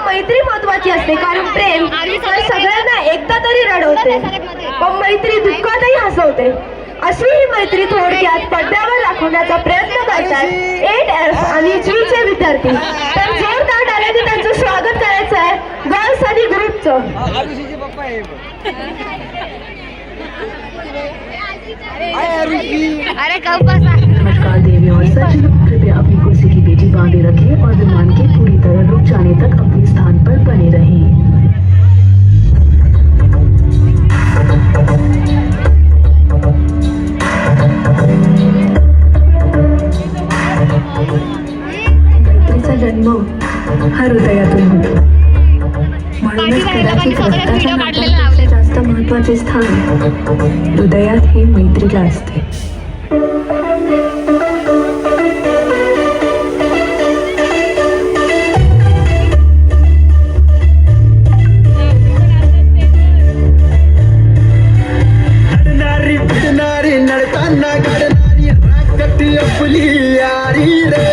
मैत्री महत्वाची असते, कारण प्रेम तर सगळ्यांना एकदा तरी रडवते, पण मैत्री दुःखातही हसवते. अशी ही मैत्री थोडक्यात पडद्यावर दाखवण्याचा प्रयत्न करतात 8F आणि Gचे विद्यार्थी. तर जोरदार टाळ्यांनी त्यांचं स्वागत करायचं आहे गर्ल्स आणि ग्रुपचं. अरे कब नमस्कार देवी और सच कृपया अपनी कुर्सी की पेटी बांधे रखें और विमान के पूरी तरह रुक जाने तक अपने स्थान पर बने रहें. मैत्रीचा जन्म हा हृदयातून होतो. म्हणूनच कदाचित रक्ताच्या नात्यापेक्षा जास्त महत्त्वाचे स्थान हृदयात हे मैत्रीला असते. नडताना घडणारी राखटी आपली यारी रे,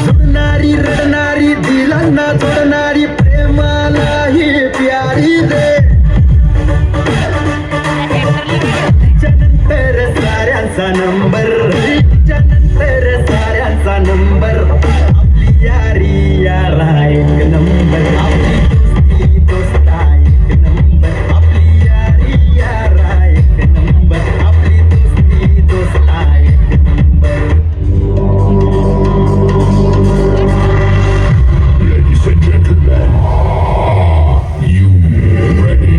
जुळणारी रडणारी दिलांना जोडणारी प्रेमाला ही प्यारी रे. तिच्यानंतर साऱ्यांचा नंबर, तिच्यानंतर साऱ्यांचा नंबर, आपली यारी यारा एक नंबर, आपली दोस्ती दोस्ता एक नंबर, आपली यारी यारा एक नंबर, आपली दोस्ती दोस्ता एक number. Ladies and gentlemen, you ready?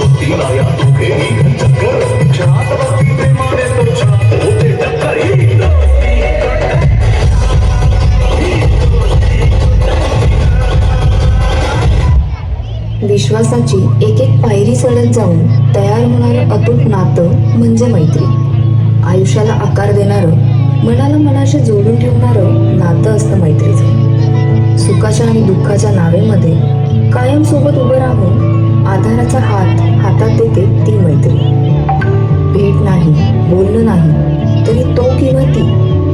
दोस्तीला या दुखेही चक्कर क्षणात बसती प्रेमाने तो क्षणात होते टक्कर ही दोस्ती विश्वासाची एक एक पायरी चढत जाऊन तयार होणारं अतूट नातं म्हणजे मैत्री. आयुष्याला आकार देणारं, मनाला मनाशी जोडून ठेवणारं नातं असतं मैत्रीचं. सुखाच्या आणि दुःखाच्या नावेमध्ये कायम सोबत उभं राहून आधाराचा हात हातात देते ती मैत्री. भेट नाही, बोलणं नाही, तरी तो किंवा ती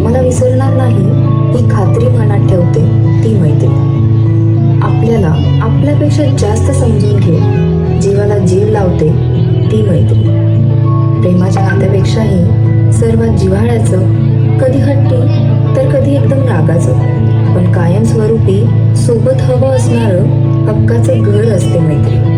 मला विसरणार नाही ही खात्री मनात ठेवते ती मैत्री. आपल्याला आपल्यापेक्षा जास्त समजून घेऊन जीवाला जीव लावते ती मैत्री. प्रेमाच्या नात्यापेक्षाही सर्वात जिव्हाळ्याचं, कधी हट्टी तर कधी एकदम रागाचं, पण कायमस्वरूपी सोबत हवं असणारं हक्काचं घर असते मैत्री.